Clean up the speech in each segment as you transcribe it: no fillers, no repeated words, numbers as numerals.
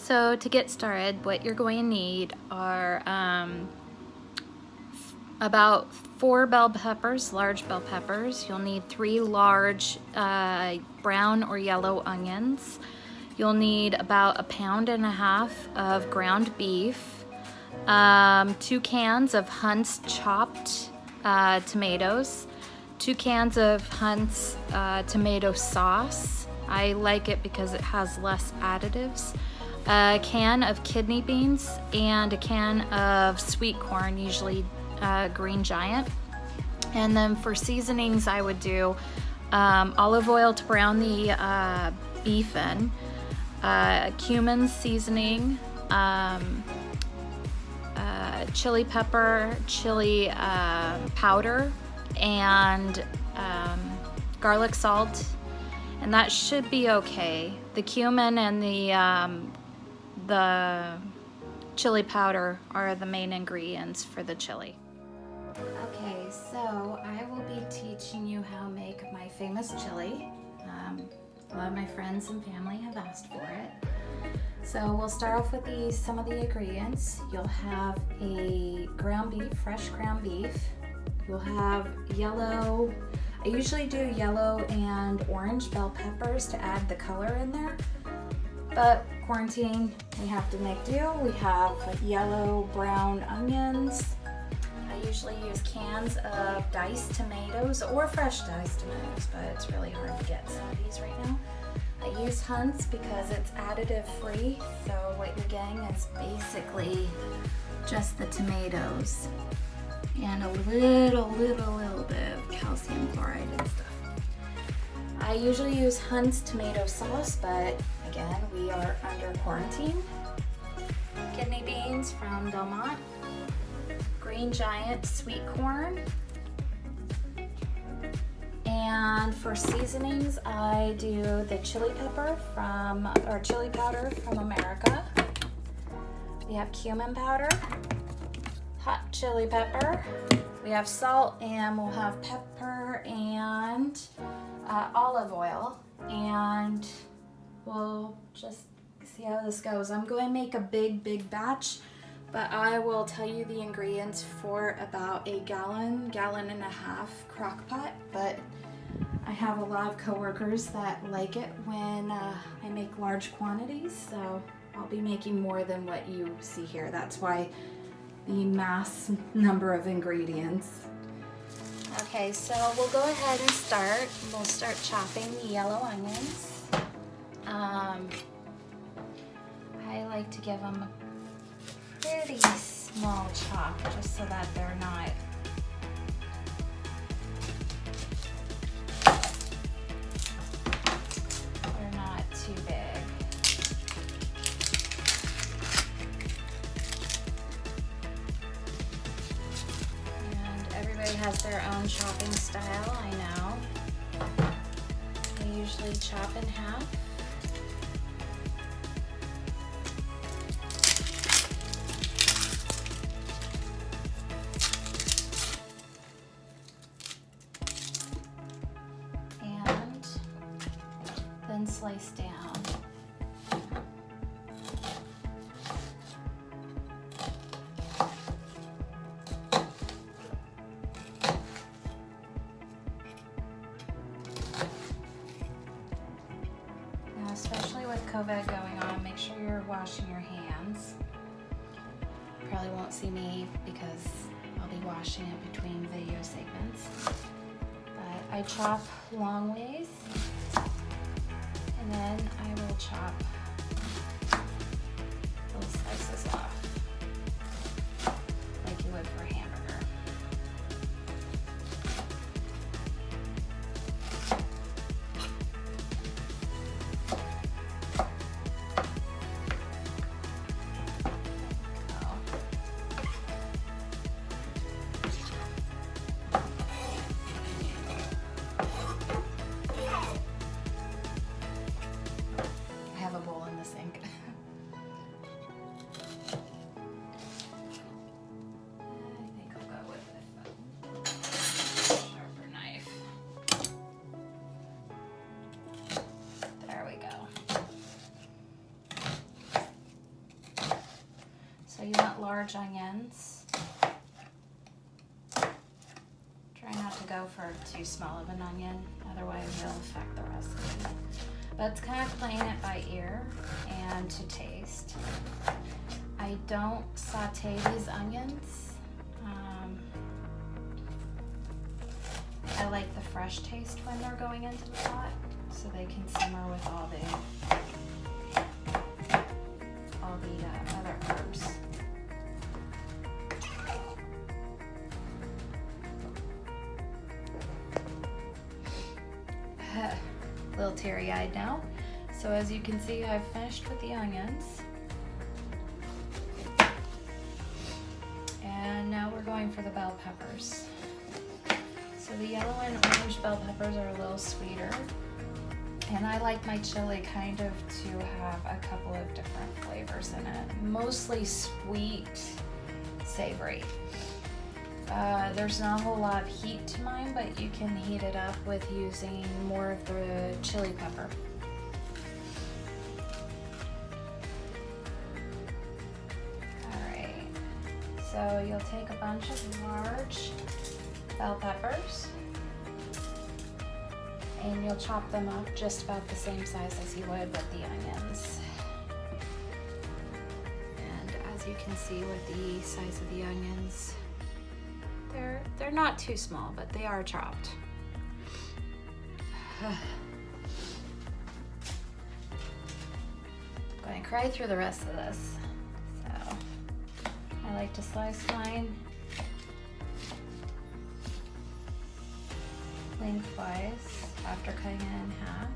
So to get started, what you're going to need are about 4 bell peppers, large bell peppers. You'll need 3 large brown or yellow onions. You'll need about 1.5 pounds of ground beef, 2 cans of Hunt's chopped tomatoes, 2 cans of Hunt's tomato sauce. I like it because it has less additives. A can of kidney beans and a can of sweet corn, usually Green Giant. And then for seasonings, I would do olive oil to brown the beef in, cumin seasoning, chili pepper, chili powder, and garlic salt, and that should be okay. The cumin and the chili powder are the main ingredients for the chili. Okay, so I will be teaching you how to make my famous chili. A lot of my friends and family have asked for it. So we'll start off with some of the ingredients. You'll have a ground beef, fresh ground beef. You'll have yellow, I usually do yellow and orange bell peppers to add the color in there. But quarantine, we have to make do. We have yellow, brown onions. I usually use cans of diced tomatoes or fresh diced tomatoes, but it's really hard to get some of these right now. I use Hunt's because it's additive free, so what you're getting is basically just the tomatoes and a little bit of calcium chloride and stuff. I usually use Hunt's tomato sauce, but again, we are under quarantine. Kidney beans from Belmont, Green Giant sweet corn, and for seasonings, I do the chili powder from America. We have cumin powder, hot chili pepper, we have salt, and we'll have pepper and olive oil, and we'll just see how this goes. I'm going to make a big batch, but I will tell you the ingredients for about a gallon and a half crock pot. But I have a lot of coworkers that like it when I make large quantities, so I'll be making more than what you see here. That's why the mass number of ingredients. Okay, so we'll go ahead and start. We'll start chopping the yellow onions. I like to give them a pretty small chop just so that they're not too big. And everybody has their own chopping style, I know. I usually chop in half. And then slice down. Especially with COVID going on, make sure you're washing your hands. You probably won't see me because I'll be washing it between video segments. But I chop long ways, and then I will chop little slices off like you would for a hamburger. So you want large onions. Try not to go for too small of an onion, otherwise it'll affect the recipe. But it's kind of playing it by ear and to taste. I don't saute these onions. I like the fresh taste when they're going into the pot, so they can simmer with all the other herbs. A little teary-eyed now. So as you can see, I've finished with the onions. And now we're going for the bell peppers. So the yellow and orange bell peppers are a little sweeter. And I like my chili kind of to have a couple of different flavors in it. Mostly sweet, savory. There's not a whole lot of heat to mine, but you can heat it up with using more of the chili pepper. Alright, so you'll take a bunch of large bell peppers and you'll chop them up just about the same size as you would with the onions. And as you can see with the size of the onions, they're not too small, but they are chopped. I'm going to cry through the rest of this. So I like to slice mine lengthwise after cutting it in half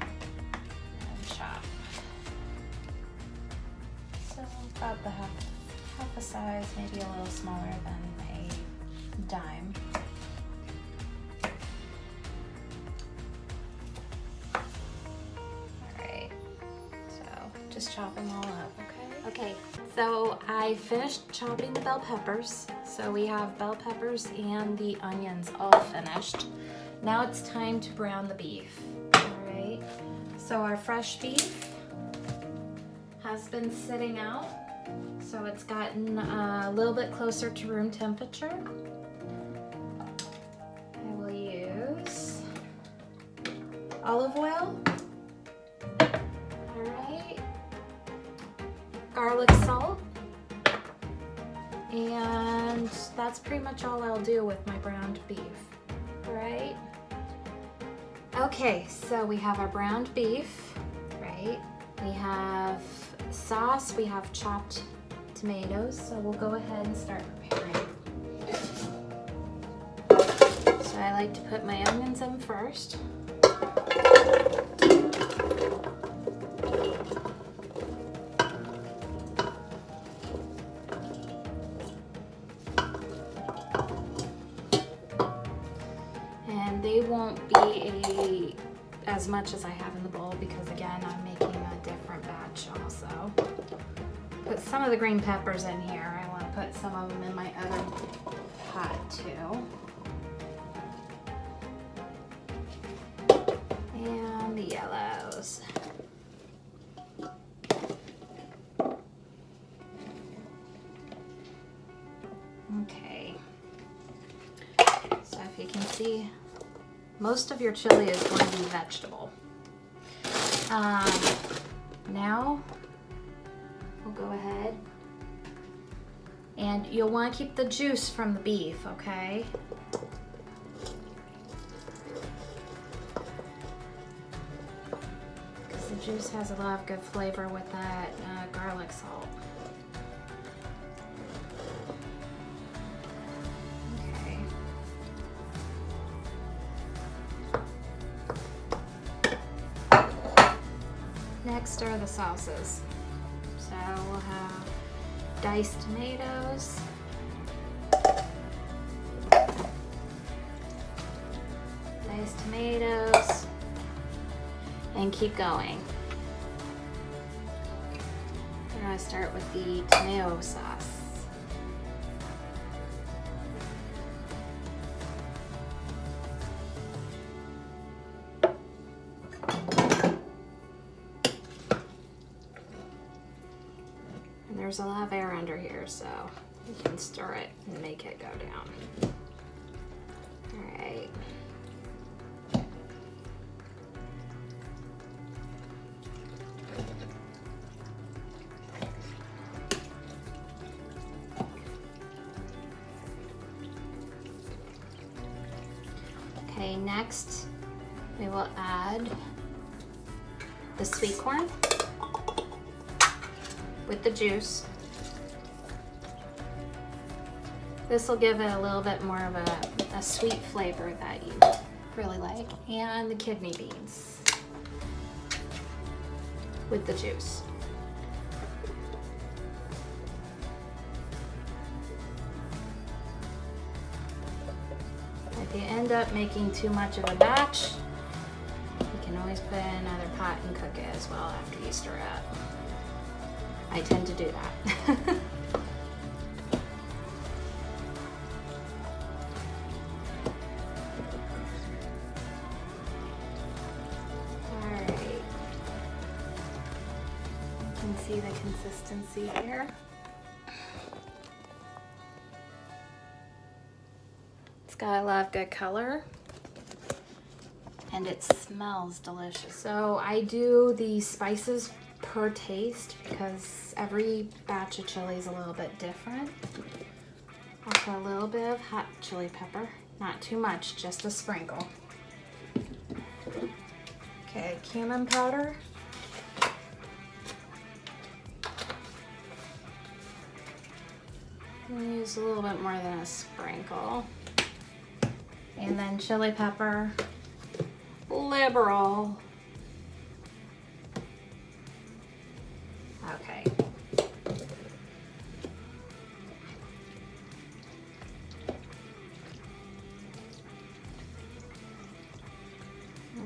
and chop. So about the half a size, maybe a little smaller than a dime. Alright, so just chop them all up, okay? Okay, so I finished chopping the bell peppers. So we have bell peppers and the onions all finished. Now it's time to brown the beef, alright? So our fresh beef has been sitting out. So it's gotten a little bit closer to room temperature. I will use olive oil, alright, garlic salt, and that's pretty much all I'll do with my browned beef, alright? Okay, so we have our browned beef, right? We have sauce, we have chopped tomatoes, so we'll go ahead and start preparing. So I like to put my onions in first. And they won't be as much as I have in the bowl because again, I'm making a different batch also. Put some of the green peppers in here. I want to put some of them in my other pot too. And the yellows. Okay. So if you can see, most of your chili is going to be vegetable. Now we'll go ahead and you'll want to keep the juice from the beef, okay? Because the juice has a lot of good flavor with that garlic salt. Next are the sauces. So we'll have diced tomatoes, and keep going. We're going to start with the tomato sauce. There's a lot of air under here, so you can stir it and make it go down. All right. Okay, next we will add the sweet corn with the juice. This will give it a little bit more of a sweet flavor that you really like. And the kidney beans with the juice. If you end up making too much of a batch, you can always put in another pot and cook it as well after you stir it up. I tend to do that. See the consistency here. It's got a lot of good color and it smells delicious. So I do the spices per taste because every batch of chili is a little bit different. I'll put a little bit of hot chili pepper, not too much, just a sprinkle. Okay, cumin powder. Use a little bit more than a sprinkle. And then chili pepper, liberal. Okay.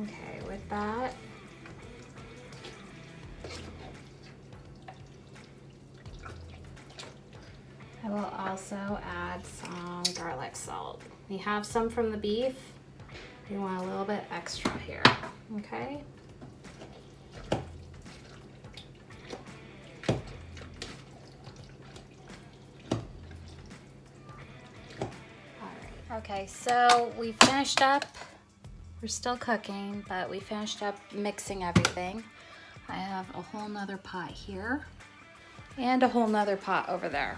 Okay, with that, I will also add some garlic salt. You have some from the beef. You want a little bit extra here, okay? All right. Okay, so we finished up. We're still cooking, but we finished up mixing everything. I have a whole nother pot here and a whole nother pot over there.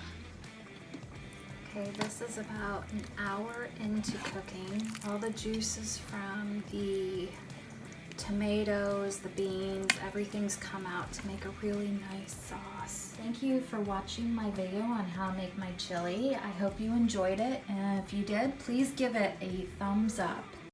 Okay, this is about an hour into cooking. All the juices from the tomatoes, the beans, everything's come out to make a really nice sauce. Thank you for watching my video on how to make my chili. I hope you enjoyed it, and if you did, please give it a thumbs up.